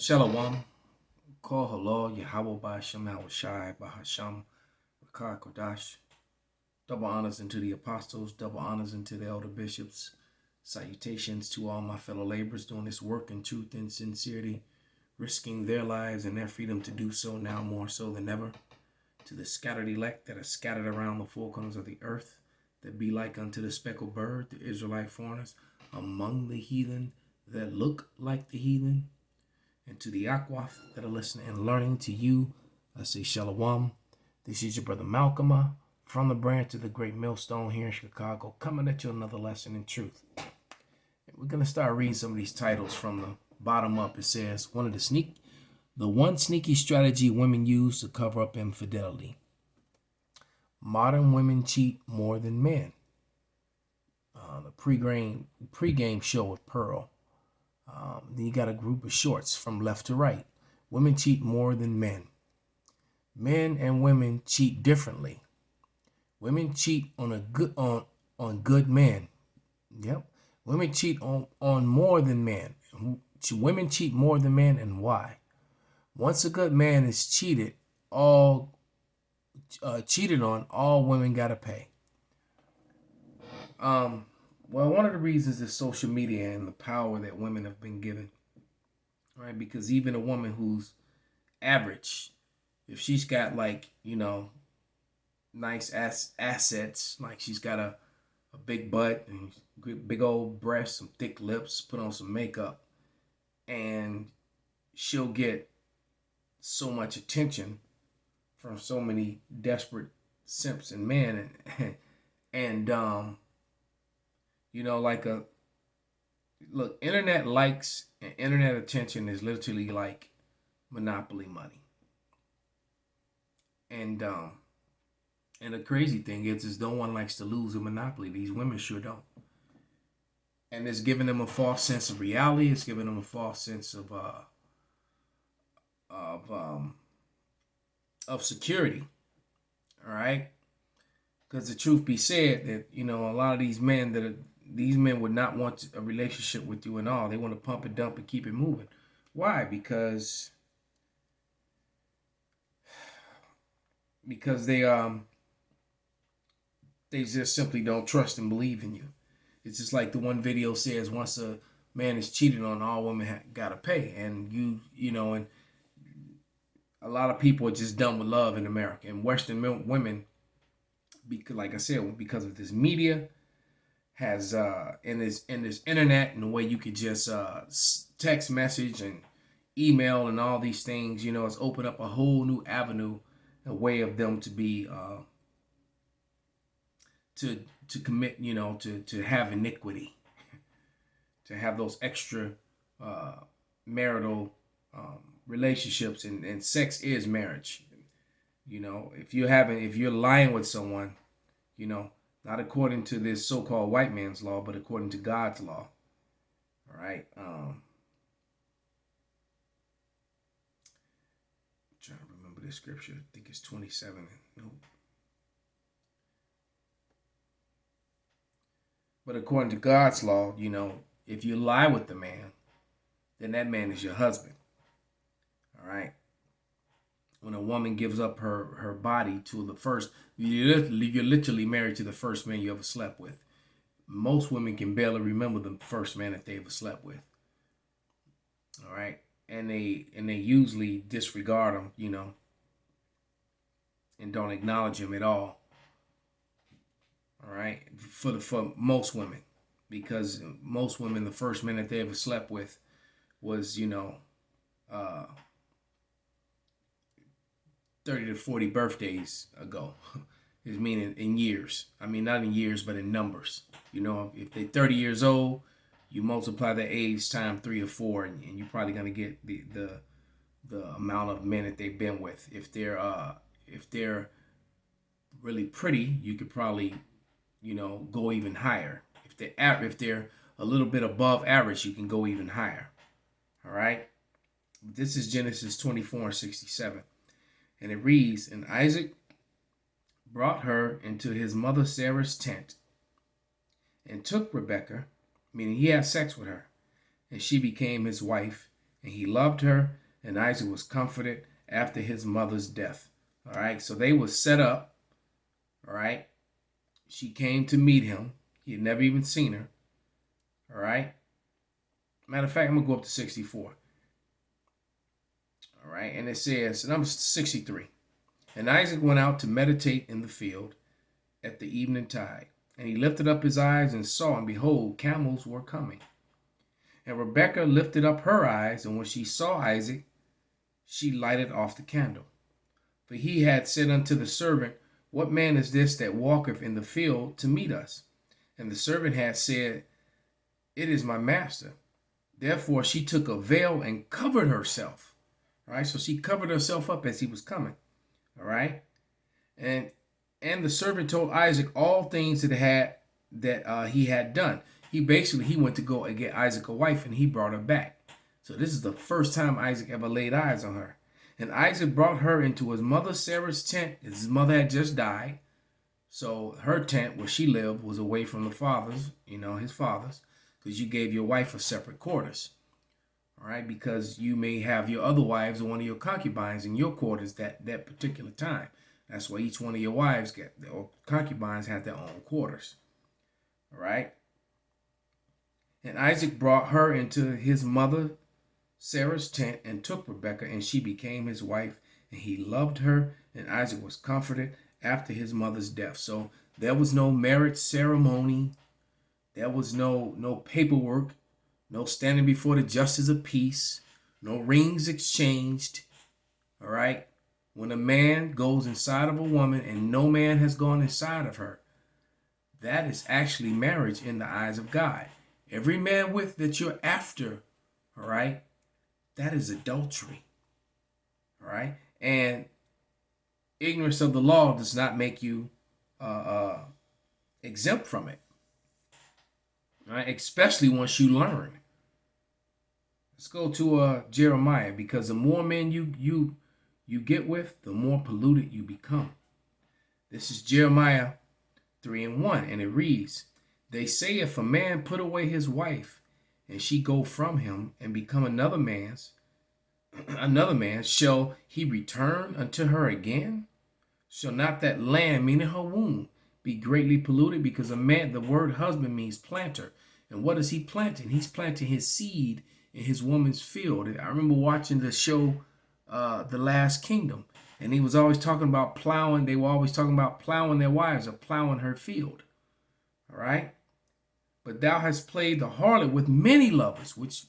Shalom, Kol Halal, Yahweh Ba'Shem Shai Bahasham, Rakar Kodash. Double honors unto the apostles, double honors unto the elder bishops. Salutations to all my fellow laborers doing this work in truth and sincerity, risking their lives and their freedom to do so now more so than ever. To the scattered elect that are scattered around the four corners of the earth, that be like unto the speckled bird, the Israelite foreigners, among the heathen that look like the heathen. And to the Akwaf that are listening and learning, to you, I say Shalom. This is your brother Malcolm from the branch of the Great Millstone here in Chicago, coming at you another lesson in truth. And we're going to start reading some of these titles from the bottom up. It says, the one sneaky strategy women use to cover up infidelity. Modern women cheat more than men. The pregame show with Pearl. Then you got a group of shorts from left to right. Women cheat more than men. Men and women cheat differently. Women cheat on good men. Yep. Women cheat on more than men. Women cheat more than men, and why? Once a good man is cheated on, all women gotta pay. Well, one of the reasons is social media and the power that women have been given, right? Because even a woman who's average, if she's got nice assets, like she's got a big butt and big old breasts, some thick lips, put on some makeup, and she'll get so much attention from so many desperate simps and men, and internet likes and internet attention is literally like monopoly money. And the crazy thing is no one likes to lose a monopoly. These women sure don't. And it's giving them a false sense of reality. It's giving them a false sense of security. All right? Because the truth be said that, a lot of these men would not want a relationship with you and all. They want to pump and dump and keep it moving. Why? Because they just simply don't trust and believe in you. It's just like the one video says, once a man is cheated on, all women gotta pay. And and a lot of people are just done with love in America. And Western women, because, like I said, because of this media, has in this internet and the way you could just text message and email and all these things, it's opened up a whole new avenue, a way of them to be to commit, to have iniquity, to have those extra marital relationships, and sex is marriage. If you're lying with someone, not according to this so-called white man's law, but according to God's law. All right. I'm trying to remember this scripture. I think it's 27. Nope. But according to God's law, if you lie with the man, then that man is your husband. All right. When a woman gives up her body to the first, you're literally married to the first man you ever slept with. Most women can barely remember the first man that they ever slept with. All right, and they usually disregard him, and don't acknowledge him at all. All right, for most women, because most women, the first man that they ever slept with was 30 to 40 birthdays ago. Is meaning in years. I mean, not in years, but in numbers. If they're 30 years old, you multiply their age times 3 or 4, and you're probably gonna get the amount of men that they've been with. If they're really pretty, you could probably go even higher. If they're a little bit above average, you can go even higher. All right. This is Genesis 24:67. And it reads, and Isaac brought her into his mother Sarah's tent and took Rebekah, meaning he had sex with her, and she became his wife, and he loved her, and Isaac was comforted after his mother's death. All right, so they were set up. All right, she came to meet him. He had never even seen her. All right. Matter of fact, I'm going to go up to 64. All right, and it says, number 63. And Isaac went out to meditate in the field at the evening tide. And he lifted up his eyes and saw, and behold, camels were coming. And Rebekah lifted up her eyes, and when she saw Isaac, she lighted off the candle. For he had said unto the servant, What man is this that walketh in the field to meet us? And the servant had said, It is my master. Therefore she took a veil and covered herself. All right, so she covered herself up as he was coming. All right, and the servant told Isaac all things that he had done. He went to go and get Isaac a wife, and he brought her back. So this is the first time Isaac ever laid eyes on her. And Isaac brought her into his mother Sarah's tent. His mother had just died, so her tent where she lived was away from the father's, his father's, because you gave your wife a separate quarters. All right, because you may have your other wives or one of your concubines in your quarters that particular time. That's why each one of your wives or concubines had their own quarters. All right. And Isaac brought her into his mother Sarah's tent and took Rebekah, and she became his wife, and he loved her, and Isaac was comforted after his mother's death. So there was no marriage ceremony. There was no paperwork. No standing before the justice of peace. No rings exchanged. All right. When a man goes inside of a woman and no man has gone inside of her, that is actually marriage in the eyes of God. Every man with that you're after, all right, that is adultery. All right. And ignorance of the law does not make you exempt from it. All right. Especially once you learn. Let's go to Jeremiah, because the more men you get with, the more polluted you become. This is Jeremiah 3:1, and it reads, They say, if a man put away his wife, and she go from him, and become another man, shall he return unto her again? Shall not that land, meaning her womb, be greatly polluted? Because a man, the word husband means planter. And what is he planting? He's planting his seed in his woman's field. I remember watching the show, The Last Kingdom, and he was always talking about plowing. They were always talking about plowing their wives or plowing her field. All right. But thou hast played the harlot with many lovers, which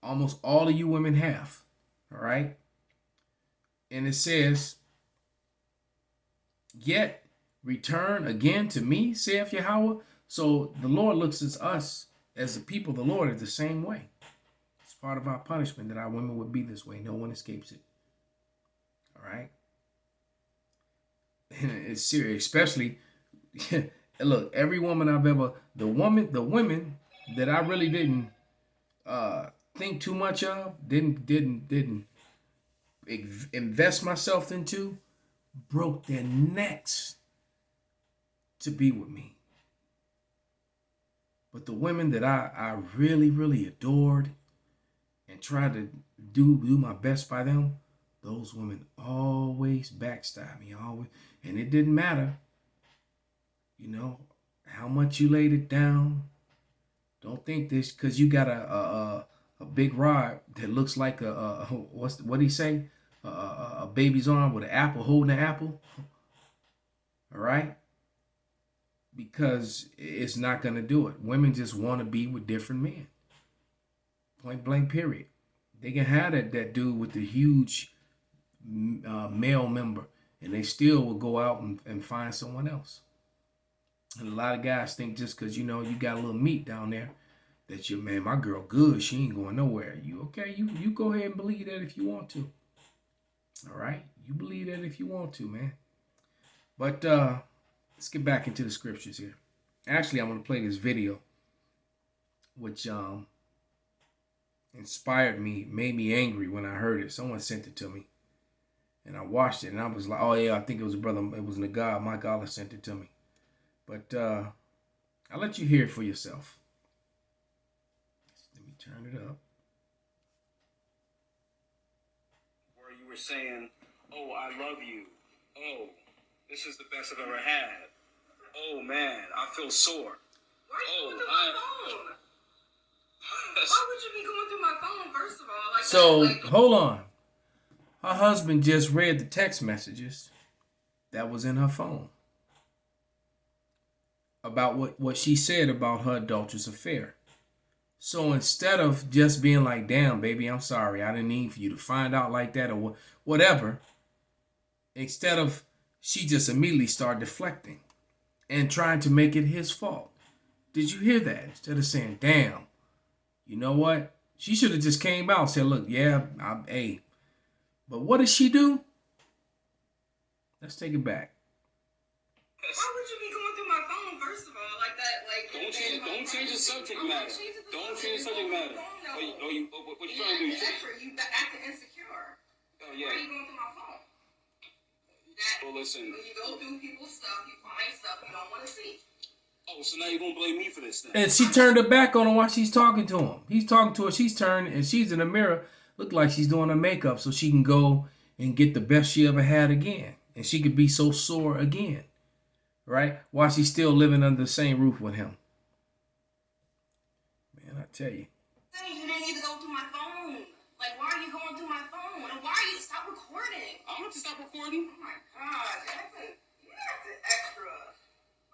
almost all of you women have. All right. And it says, Yet return again to me, saith Yahweh. So the Lord looks at us as the people of the Lord the same way. It's part of our punishment that our women would be this way. No one escapes it. All right. And it's serious, especially look, every woman I've ever, the women that I really didn't think too much of, didn't invest myself into, broke their necks to be with me. But the women that I really, really adored and tried to do my best by them, those women always backstabbed me, always. And it didn't matter, how much you laid it down. Don't think this because you got a big rod that looks like what did he say? A baby's arm with an apple, holding an apple. All right. Because it's not going to do it. Women just want to be with different men. Point blank, period. They can have that dude with the huge male member, and they still will go out and find someone else. And a lot of guys think just because, you got a little meat down there, that man, my girl good, she ain't going nowhere. You okay? You go ahead and believe that if you want to. All right? You believe that if you want to, man. But let's get back into the scriptures here. Actually, I'm going to play this video, which inspired me, made me angry when I heard it. Someone sent it to me, and I watched it, and I was like, oh, yeah, I think it was a brother. It was Nagad. Micah sent it to me. But I'll let you hear it for yourself. Let me turn it up. were saying, "Oh, I love you. Oh, this is the best I've ever had. Oh man, I feel sore." Why are you going through my phone? Why would you be going through my phone, first of all? Like so, that, hold on. Her husband just read the text messages that was in her phone about what she said about her adulterous affair. So instead of just being like, damn, baby, I'm sorry, I didn't mean for you to find out like that or whatever, instead of, she just immediately started deflecting and trying to make it his fault. Did you hear that? Instead of saying, damn, you know what? She should have just came out and said, look, yeah, hey. But what does she do? Let's take it back. why would you be going through my phone, first of all, like that? Like, Don't change the subject matter. Don't change the subject matter. What you trying to do? You acting insecure. Oh yeah. Why are you going through my phone? Well, listen. When you go through people's stuff, you find stuff you don't want to see. Oh, so now you're gonna blame me for this thing? And she turned her back on him while she's talking to him. He's talking to her. She's turned and she's in the mirror. Look like she's doing her makeup so she can go and get the best she ever had again. And she could be so sore again. Right? While she's still living under the same roof with him. Man, I tell you. You didn't need to go through my phone. Like, why are you going through my phone? And why are you stop recording? I'm going to stop recording. Oh my God, you're acting extra.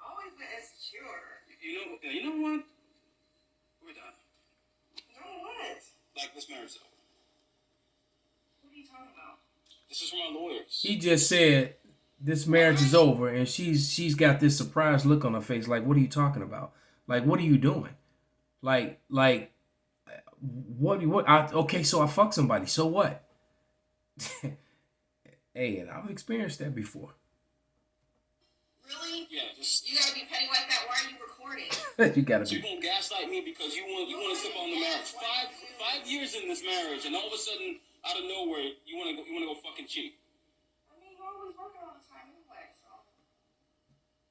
Always been insecure. You know what? We're done. You know what? Like, this marriage is over. What are you talking about? This is from our lawyers. He just said this marriage is over, and she's got this surprised look on her face. Like, what are you talking about? Like, what are you doing? Like, what? Okay, so I fucked somebody. So what? Hey, and I've experienced that before. Really? Yeah, just. You gotta be petty like that. Why are you recording? You gotta So be. you gonna gaslight me because you want to slip on the marriage? Five years in this marriage, and all of a sudden, out of nowhere, you wanna go fucking cheat. I mean, you're always working all the time anyway, so.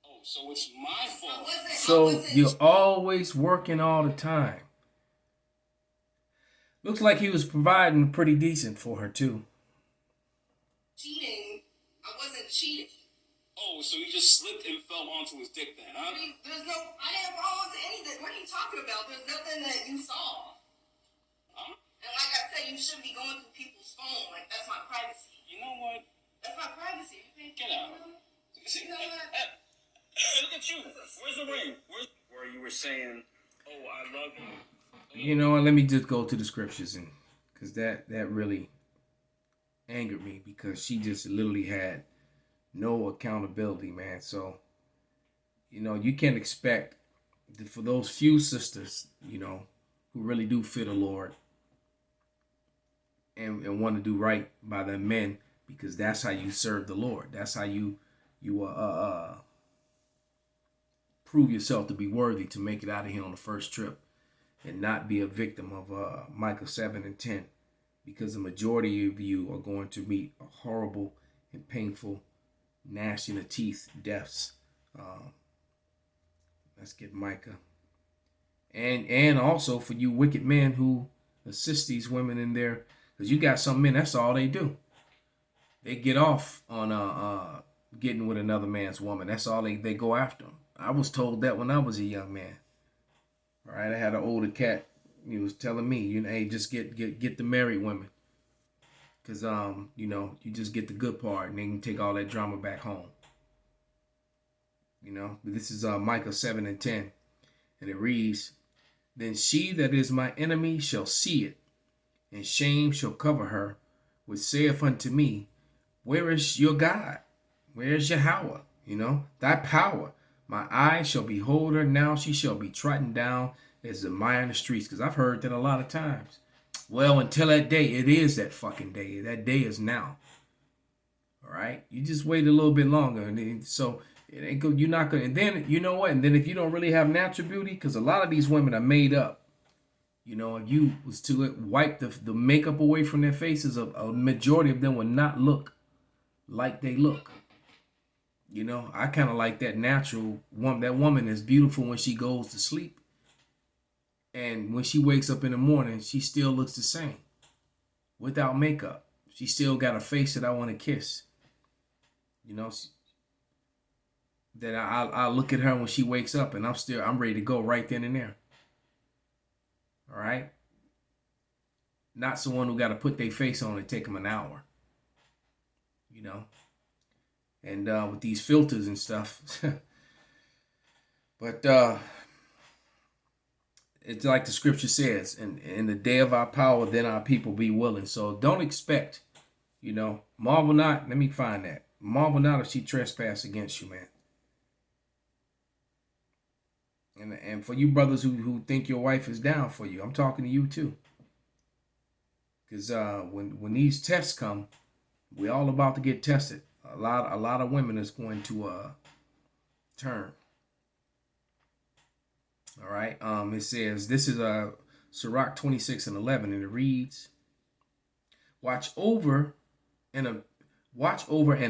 Oh, so it's my fault. So you're always working all the time. Looks like he was providing pretty decent for her too. Cheating? I wasn't cheating. Oh, so you just slipped and fell onto his dick then, huh? I didn't fall into anything. What are you talking about? There's nothing that you saw. Huh? And like I said, you shouldn't be going through people's phone. Like, that's my privacy. You know what? That's my privacy. You think? Get out. You know what? Look at you. Where's the ring? Where you were saying, "Oh, I love you." You know what? Let me just go to the scriptures, and because that really angered me, because she just literally had no accountability, man. So, you know, you can't expect for those few sisters, you know, who really do fear the Lord and want to do right by their men, because that's how you serve the Lord. That's how you prove yourself to be worthy to make it out of here on the first trip and not be a victim of Micah 7 and 10, because the majority of you are going to meet a horrible and painful, gnashing of teeth deaths. Let's get Micah. And also for you wicked men who assist these women in their, because you got some men, that's all they do. They get off on getting with another man's woman. That's all they go after them. I was told that when I was a young man. All right, I had an older cat. He was telling me, you know, hey, just get the married women, because you know, you just get the good part, and they can take all that drama back home. You know, but this is Micah 7 and 10, and it reads, "Then she that is my enemy shall see it, and shame shall cover her, which saith unto me, where is your God? Where is Yahweh? You know, thy power. My eyes shall behold her, now she shall be trodden down as the mire in the streets." Because I've heard that a lot of times. Well, until that day, it is that fucking day. That day is now. All right? You just wait a little bit longer. And then, so it ain't good. You're not going to. And then, you know what? And then if you don't really have natural beauty, because a lot of these women are made up. You know, if you was to wipe the makeup away from their faces, a majority of them would not look like they look. You know, I kind of like that natural woman. That woman is beautiful when she goes to sleep. And when she wakes up in the morning, she still looks the same without makeup. She still got a face that I want to kiss. You know, that I look at her when she wakes up and I'm ready to go right then and there. All right. Not someone who got to put their face on and take them an hour. You know, and with these filters and stuff. But it's like the scripture says, in the day of our power, then our people be willing. So don't expect, marvel not. Let me find that. Marvel not if she trespass against you, man. And for you brothers who think your wife is down for you, I'm talking to you too. Because when these tests come, we're all about to get tested. A lot of women is going to turn. All right. It says, this is Sirach 26:11, and it reads, watch over an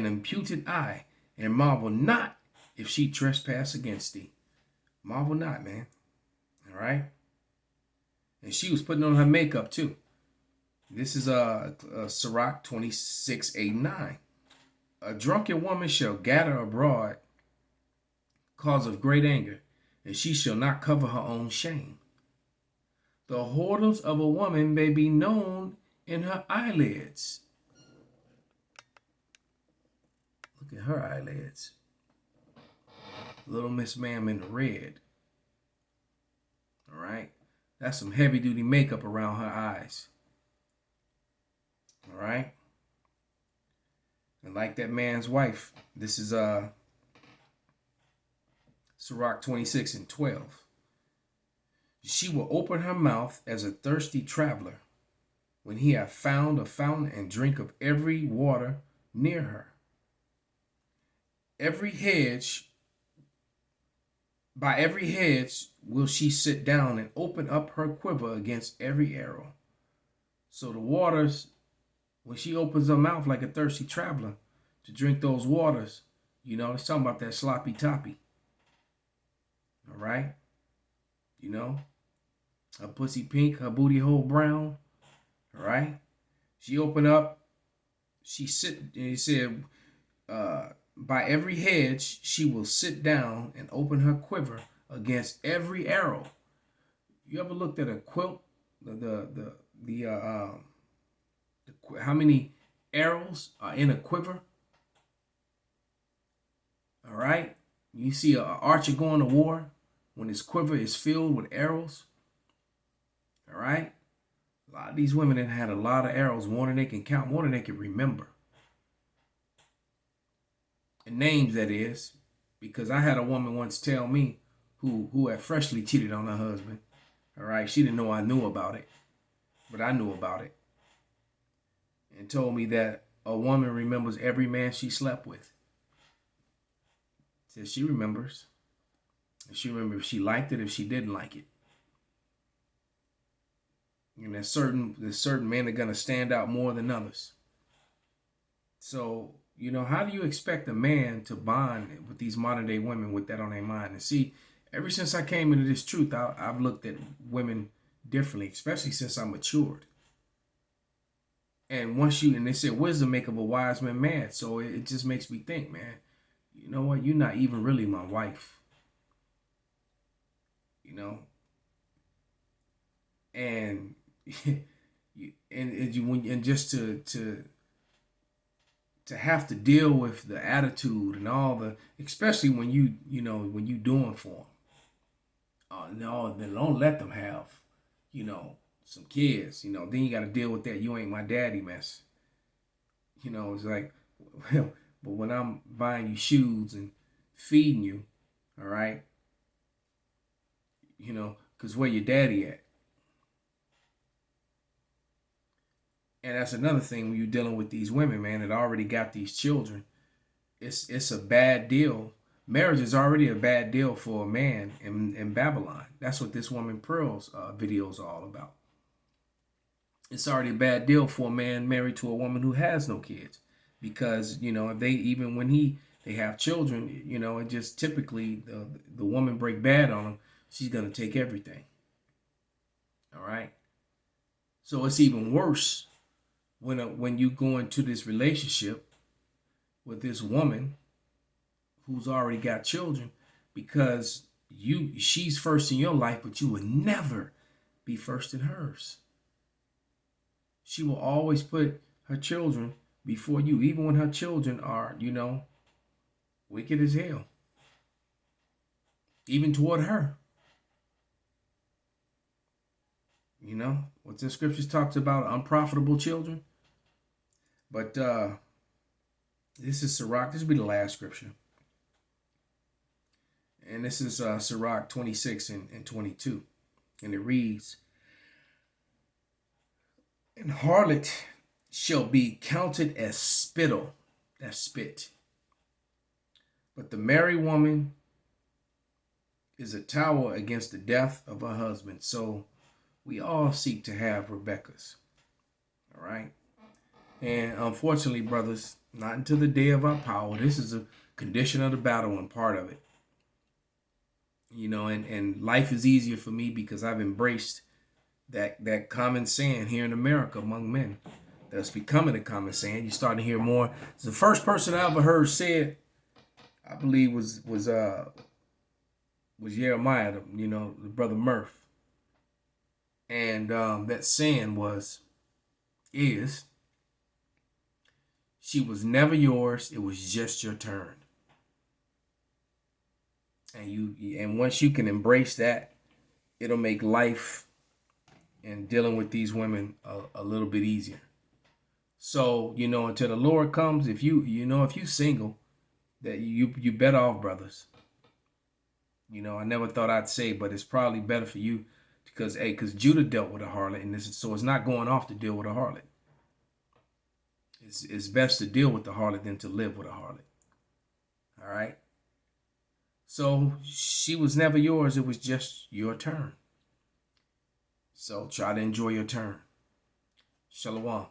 imputed eye, and marvel not if she trespass against thee. Marvel not, man. All right. And she was putting on her makeup too. This is Sirach 26:8-9. A drunken woman shall gather abroad cause of great anger, and she shall not cover her own shame. The whoredoms of a woman may be known in her eyelids. Look at her eyelids. Little Miss Ma'am in the red. All right. That's some heavy duty makeup around her eyes. All right. And like that man's wife, this is Sirach 26:12. She will open her mouth as a thirsty traveler when he hath found a fountain and drink of every water near her. By every hedge will she sit down and open up her quiver against every arrow. So the waters, when she opens her mouth like a thirsty traveler to drink those waters, it's talking about that sloppy toppy. All right? Her pussy pink, her booty hole brown. All right? She opened up, she sit, and he said, by every hedge she will sit down and open her quiver against every arrow. You ever looked at a quilt? How many arrows are in a quiver? All right? You see an archer going to war when his quiver is filled with arrows. All right? A lot of these women have had a lot of arrows, more than they can count, more than they can remember. And names, that is, because I had a woman once tell me who had freshly cheated on her husband. All right? She didn't know I knew about it, but I knew about it. And told me that a woman remembers every man she slept with. Says she remembers. And she remembers if she liked it, if she didn't like it. And there's certain men that are going to stand out more than others. So, how do you expect a man to bond with these modern day women with that on their mind? And see, ever since I came into this truth, I've looked at women differently, especially since I matured. And they said wisdom make of a wise man mad. So it just makes me think, man, you know what? You're not even really my wife. And just to have to deal with the attitude and all the, especially when you doing for them. No, then don't let them have, some kids. Then you got to deal with that. You ain't my daddy mess. It's like, well, but when I'm buying you shoes and feeding you, all right, because where your daddy at? And that's another thing when you're dealing with these women, man, that already got these children. It's a bad deal. Marriage is already a bad deal for a man in Babylon. That's what this woman Pearl's video is all about. It's already a bad deal for a man married to a woman who has no kids. Because, if they have children, it just typically the woman break bad on them. She's going to take everything. All right. So it's even worse when you go into this relationship with this woman who's already got children, because she's first in your life, but you would never be first in hers. She will always put her children before you, even when her children are, wicked as hell. Even toward her. What the scriptures talks about, unprofitable children. But this is Sirach. This will be the last scripture. And this is Sirach 26 and 22. And it reads, "And harlot shall be counted as spittle," that's spit. "But the merry woman is a tower against the death of her husband." So we all seek to have Rebekahs. All right. And unfortunately, brothers, not until the day of our power. This is a condition of the battle and part of it. And life is easier for me because I've embraced that common saying here in America among men. That's becoming a common saying. You're starting to hear more. The first person I ever heard say it, I believe, was Jeremiah, the brother Murph. And that saying is, she was never yours. It was just your turn. And once you can embrace that, it'll make life and dealing with these women a little bit easier. So, until the Lord comes, if you single, that you better off, brothers. I never thought I'd say, but it's probably better for you because Judah dealt with a harlot, and so it's not going off to deal with a harlot. It's best to deal with the harlot than to live with a harlot. All right. So she was never yours. It was just your turn. So try to enjoy your turn. Shalom.